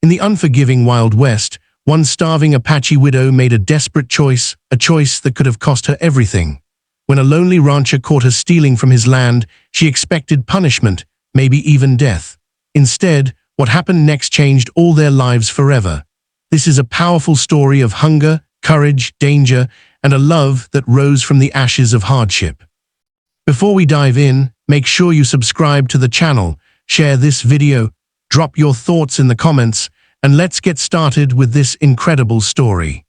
In the unforgiving Wild West, one starving Apache widow made a desperate choice, a choice that could have cost her everything. When a lonely rancher caught her stealing from his land, she expected punishment, maybe even death. Instead, what happened next changed all their lives forever. This is a powerful story of hunger, courage, danger, and a love that rose from the ashes of hardship. Before we dive in, make sure you subscribe to the channel, share this video, drop your thoughts in the comments, and let's get started with this incredible story.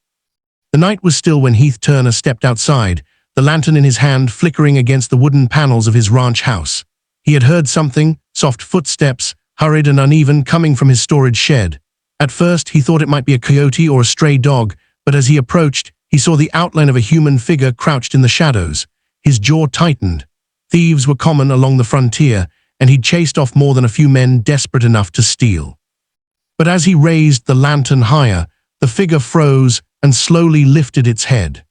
The night was still when Heath Turner stepped outside, the lantern in his hand flickering against the wooden panels of his ranch house. He had heard something, soft footsteps, hurried and uneven, coming from his storage shed. At first, he thought it might be a coyote or a stray dog, but as he approached, he saw the outline of a human figure crouched in the shadows. His jaw tightened. Thieves were common along the frontier, and he'd chased off more than a few men desperate enough to steal. But as he raised the lantern higher, the figure froze and slowly lifted its head.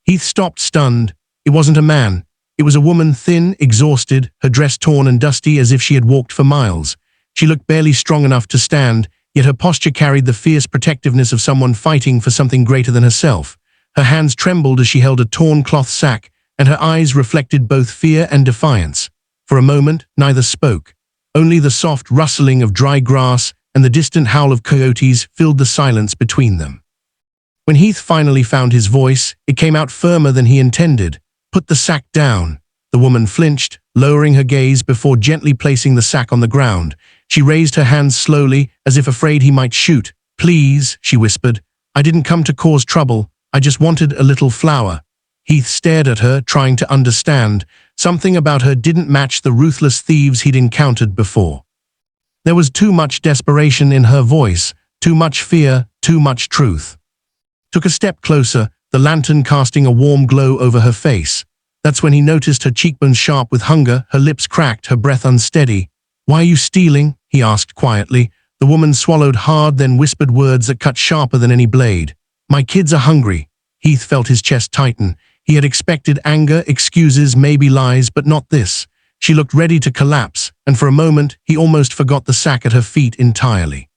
Heath stopped, stunned. It wasn't a man. It was a woman, thin, exhausted, her dress torn and dusty as if she had walked for miles. She looked barely strong enough to stand, yet her posture carried the fierce protectiveness of someone fighting for something greater than herself. Her hands trembled as she held a torn cloth sack, and her eyes reflected both fear and defiance. For a moment, neither spoke. Only the soft rustling of dry grass and the distant howl of coyotes filled the silence between them. When Heath finally found his voice, it came out firmer than he intended. "Put the sack down." The woman flinched, lowering her gaze before gently placing the sack on the ground. She raised her hands slowly, as if afraid he might shoot. "Please," she whispered. "I didn't come to cause trouble. I just wanted a little flour." Heath stared at her, trying to understand. Something about her didn't match the ruthless thieves he'd encountered before. There was too much desperation in her voice, too much fear, too much truth. Took a step closer, the lantern casting a warm glow over her face. That's when he noticed her cheekbones sharp with hunger, her lips cracked, her breath unsteady. "Why are you stealing?" he asked quietly. The woman swallowed hard, then whispered words that cut sharper than any blade. "My kids are hungry." Heath felt his chest tighten. He had expected anger, excuses, maybe lies, but not this. She looked ready to collapse, and for a moment, he almost forgot the sack at her feet entirely.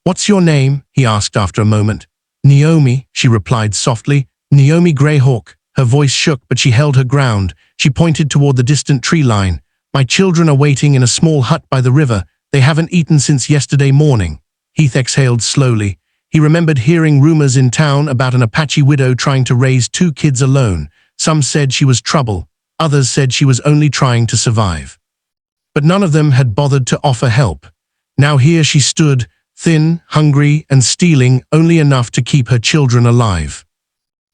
"What's your name?" he asked after a moment. "Naomi," she replied softly. "Naomi Greyhawk." Her voice shook, but she held her ground. She pointed toward the distant tree line. "My children are waiting in a small hut by the river. They haven't eaten since yesterday morning." Heath exhaled slowly. He remembered hearing rumors in town about an Apache widow trying to raise 2 kids alone. Some said she was trouble. Others said she was only trying to survive. But none of them had bothered to offer help. Now here she stood, thin, hungry, and stealing only enough to keep her children alive.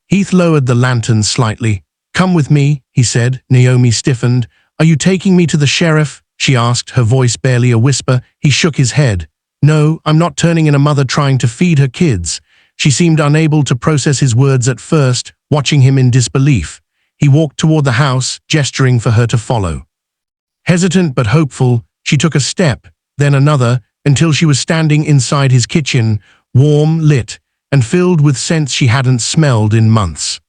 Heath lowered the lantern slightly. "Come with me," he said. Naomi stiffened. "Are you taking me to the sheriff?" she asked, her voice barely a whisper. He shook his head. "No, I'm not turning in a mother trying to feed her kids." She seemed unable to process his words at first, watching him in disbelief. He walked toward the house, gesturing for her to follow. Hesitant but hopeful, she took a step, then another, until she was standing inside his kitchen, warm, lit, and filled with scents she hadn't smelled in months.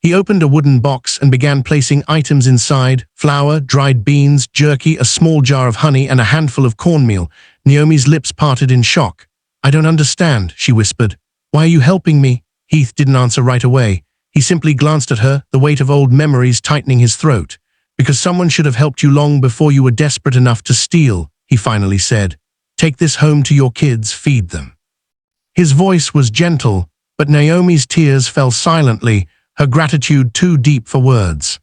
He opened a wooden box and began placing items inside: flour, dried beans, jerky, a small jar of honey, and a handful of cornmeal. Naomi's lips parted in shock. "I don't understand," she whispered. "Why are you helping me?" Heath didn't answer right away. He simply glanced at her, the weight of old memories tightening his throat. "Because someone should have helped you long before you were desperate enough to steal," he finally said. "Take this home to your kids, feed them." His voice was gentle, but Naomi's tears fell silently, her gratitude too deep for words.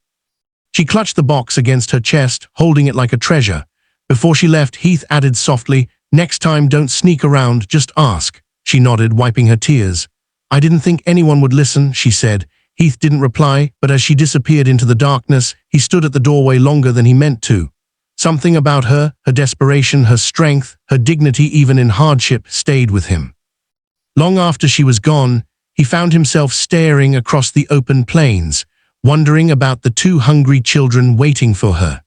She clutched the box against her chest, holding it like a treasure. Before she left, Heath added softly, "Next time don't sneak around, just ask." She nodded, wiping her tears. "I didn't think anyone would listen," she said. Heath didn't reply, but as she disappeared into the darkness, he stood at the doorway longer than he meant to. Something about her, her desperation, her strength, her dignity even in hardship, stayed with him. Long after she was gone, he found himself staring across the open plains, wondering about the 2 hungry children waiting for her.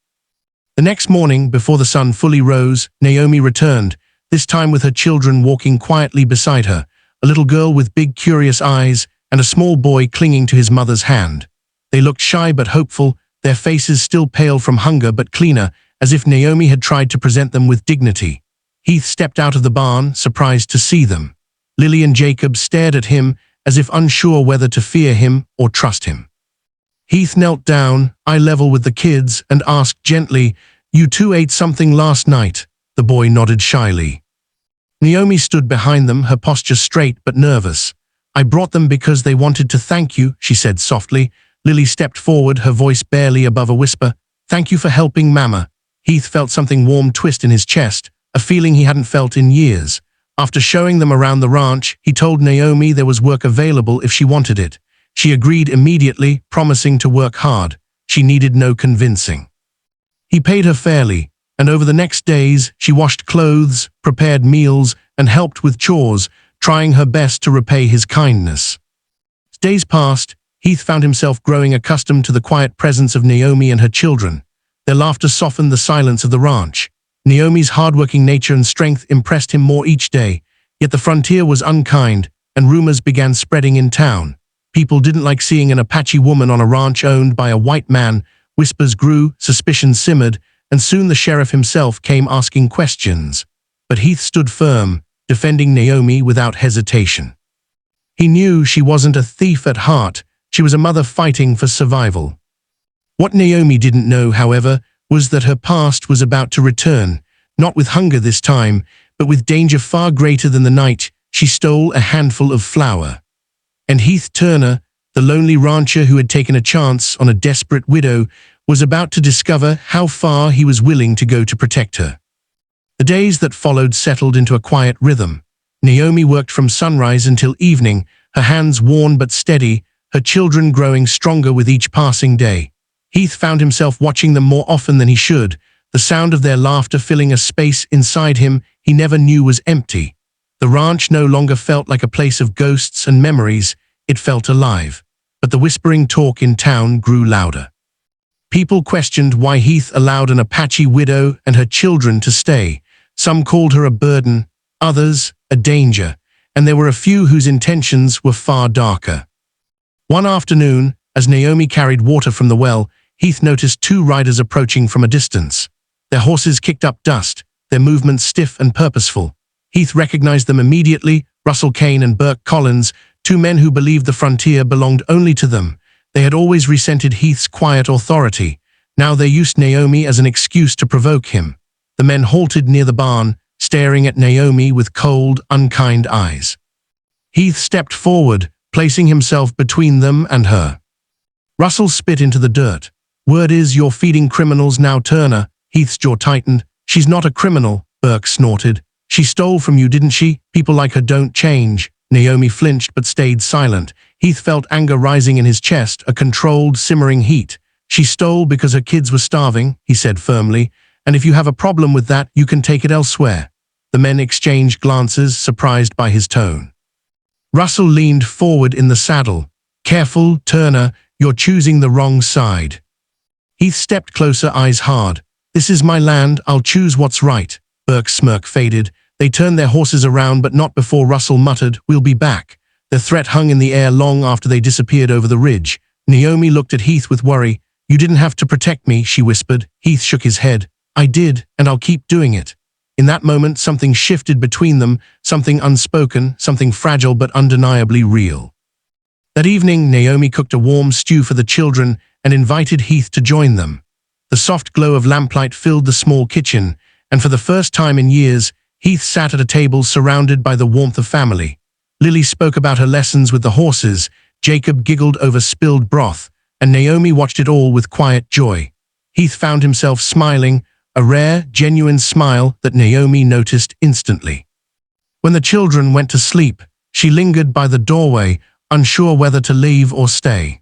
The next morning, before the sun fully rose, Naomi returned, this time with her children walking quietly beside her, a little girl with big, curious eyes, and a small boy clinging to his mother's hand. They looked shy but hopeful, their faces still pale from hunger but cleaner, as if Naomi had tried to present them with dignity. Heath stepped out of the barn, surprised to see them. Lily and Jacob stared at him as if unsure whether to fear him or trust him. Heath knelt down, eye level with the kids, and asked gently, "You two ate something last night?" The boy nodded shyly. Naomi stood behind them, her posture straight but nervous. "I brought them because they wanted to thank you," she said softly. Lily stepped forward, her voice barely above a whisper. "Thank you for helping Mama." Heath felt something warm twist in his chest, a feeling he hadn't felt in years. After showing them around the ranch, he told Naomi there was work available if she wanted it. She agreed immediately, promising to work hard. She needed no convincing. He paid her fairly, and over the next days, she washed clothes, prepared meals, and helped with chores, trying her best to repay his kindness. As days passed, Heath found himself growing accustomed to the quiet presence of Naomi and her children. Their laughter softened the silence of the ranch. Naomi's hardworking nature and strength impressed him more each day, yet the frontier was unkind, and rumors began spreading in town. People didn't like seeing an Apache woman on a ranch owned by a white man. Whispers grew, suspicion simmered, and soon the sheriff himself came asking questions. But Heath stood firm, defending Naomi without hesitation. He knew she wasn't a thief at heart, she was a mother fighting for survival. What Naomi didn't know, however, was that her past was about to return, not with hunger this time, but with danger far greater than the night she stole a handful of flour. And Heath Turner, the lonely rancher who had taken a chance on a desperate widow, was about to discover how far he was willing to go to protect her. The days that followed settled into a quiet rhythm. Naomi worked from sunrise until evening, her hands worn but steady, her children growing stronger with each passing day. Heath found himself watching them more often than he should, the sound of their laughter filling a space inside him he never knew was empty. The ranch no longer felt like a place of ghosts and memories, it felt alive. But the whispering talk in town grew louder. People questioned why Heath allowed an Apache widow and her children to stay. Some called her a burden, others a danger, and there were a few whose intentions were far darker. One afternoon, as Naomi carried water from the well, Heath noticed two riders approaching from a distance. Their horses kicked up dust, their movements stiff and purposeful. Heath recognized them immediately, Russell Kane and Burke Collins, two men who believed the frontier belonged only to them. They had always resented Heath's quiet authority. Now they used Naomi as an excuse to provoke him. The men halted near the barn, staring at Naomi with cold, unkind eyes. Heath stepped forward, placing himself between them and her. Russell spit into the dirt. "Word is you're feeding criminals now, Turner." Heath's jaw tightened. "She's not a criminal," Burke snorted. "She stole from you, didn't she? People like her don't change." Naomi flinched but stayed silent. Heath felt anger rising in his chest, a controlled, simmering heat. "She stole because her kids were starving," he said firmly, "and if you have a problem with that, you can take it elsewhere." The men exchanged glances, surprised by his tone. Russell leaned forward in the saddle. "Careful, Turner, you're choosing the wrong side." Heath stepped closer, eyes hard. "This is my land, I'll choose what's right." Burke's smirk faded. They turned their horses around, but not before Russell muttered, "We'll be back." The threat hung in the air long after they disappeared over the ridge. Naomi looked at Heath with worry. "You didn't have to protect me," she whispered. Heath shook his head. "I did, and I'll keep doing it." In that moment, something shifted between them, something unspoken, something fragile but undeniably real. That evening, Naomi cooked a warm stew for the children and invited Heath to join them. The soft glow of lamplight filled the small kitchen, and for the first time in years, Heath sat at a table surrounded by the warmth of family. Lily spoke about her lessons with the horses, Jacob giggled over spilled broth, and Naomi watched it all with quiet joy. Heath found himself smiling, a rare, genuine smile that Naomi noticed instantly. When the children went to sleep, she lingered by the doorway, unsure whether to leave or stay.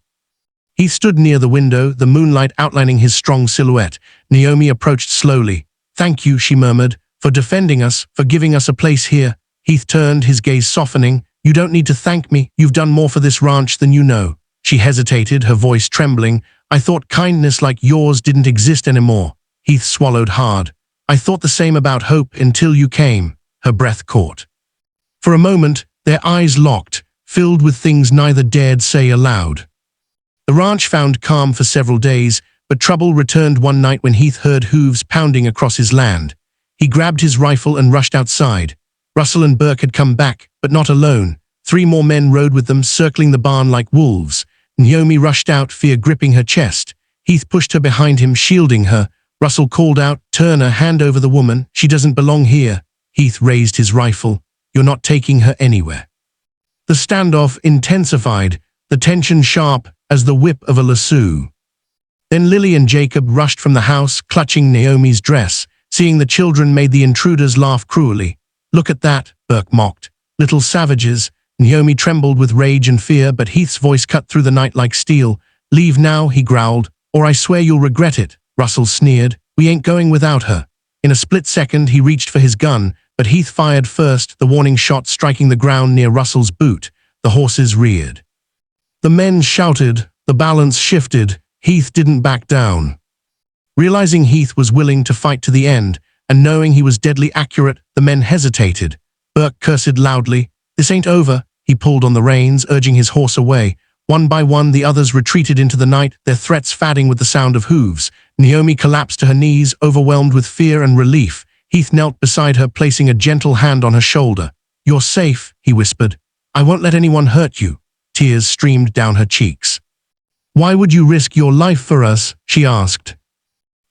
He stood near the window, the moonlight outlining his strong silhouette. Naomi approached slowly. "Thank you," she murmured, "for defending us, for giving us a place here." Heath turned, his gaze softening. "You don't need to thank me. You've done more for this ranch than you know." She hesitated, her voice trembling. "I thought kindness like yours didn't exist anymore." Heath swallowed hard. "I thought the same about hope until you came." Her breath caught. For a moment, their eyes locked, filled with things neither dared say aloud. The ranch found calm for several days, but trouble returned one night when Heath heard hooves pounding across his land. He grabbed his rifle and rushed outside. Russell and Burke had come back, but not alone. 3 more men rode with them, circling the barn like wolves. Naomi rushed out, fear gripping her chest. Heath pushed her behind him, shielding her. Russell called out, "Turner, hand over the woman. She doesn't belong here." Heath raised his rifle. "You're not taking her anywhere." The standoff intensified, the tension sharp as the whip of a lasso. Then Lily and Jacob rushed from the house, clutching Naomi's dress. Seeing the children made the intruders laugh cruelly. "Look at that," Burke mocked. "Little savages." Naomi trembled with rage and fear, but Heath's voice cut through the night like steel. "Leave now," he growled, "or I swear you'll regret it." Russell sneered. "We ain't going without her." In a split second, he reached for his gun, but Heath fired first, the warning shot striking the ground near Russell's boot. The horses reared. The men shouted. The balance shifted. Heath didn't back down. Realizing Heath was willing to fight to the end, and knowing he was deadly accurate, the men hesitated. Burke cursed loudly. "This ain't over." He pulled on the reins, urging his horse away. One by one, the others retreated into the night, their threats fading with the sound of hooves. Naomi collapsed to her knees, overwhelmed with fear and relief. Heath knelt beside her, placing a gentle hand on her shoulder. "You're safe," he whispered. "I won't let anyone hurt you." Tears streamed down her cheeks. "Why would you risk your life for us?" she asked.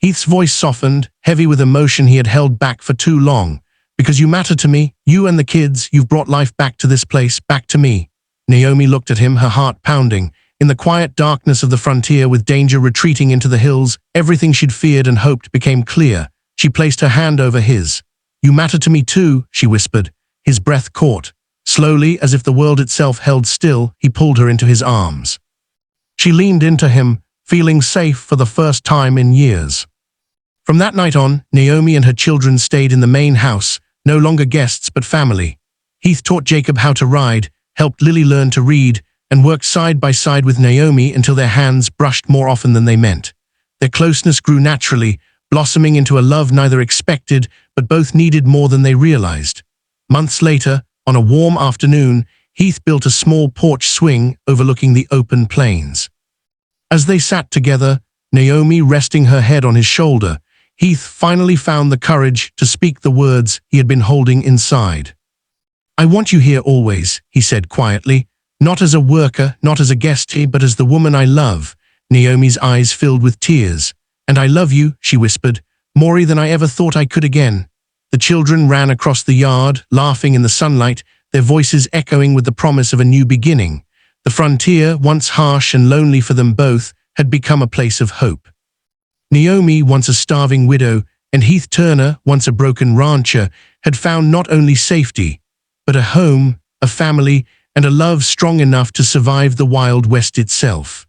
Heath's voice softened, heavy with emotion he had held back for too long. "Because you matter to me, you and the kids. You've brought life back to this place, back to me." Naomi looked at him, her heart pounding. In the quiet darkness of the frontier, with danger retreating into the hills, everything she'd feared and hoped became clear. She placed her hand over his. "You matter to me too," she whispered. His breath caught. Slowly, as if the world itself held still, he pulled her into his arms. She leaned into him, feeling safe for the first time in years. From that night on, Naomi and her children stayed in the main house, no longer guests but family. Heath taught Jacob how to ride, helped Lily learn to read, and worked side by side with Naomi until their hands brushed more often than they meant. Their closeness grew naturally, blossoming into a love neither expected but both needed more than they realized. Months later, on a warm afternoon, Heath built a small porch swing overlooking the open plains. As they sat together, Naomi resting her head on his shoulder, Heath finally found the courage to speak the words he had been holding inside. "I want you here always," he said quietly, "not as a worker, not as a guest here, but as the woman I love." Naomi's eyes filled with tears. "And I love you," she whispered, "more than I ever thought I could again." The children ran across the yard, laughing in the sunlight, their voices echoing with the promise of a new beginning. The frontier, once harsh and lonely for them both, had become a place of hope. Naomi, once a starving widow, and Heath Turner, once a broken rancher, had found not only safety, but a home, a family, and a love strong enough to survive the Wild West itself.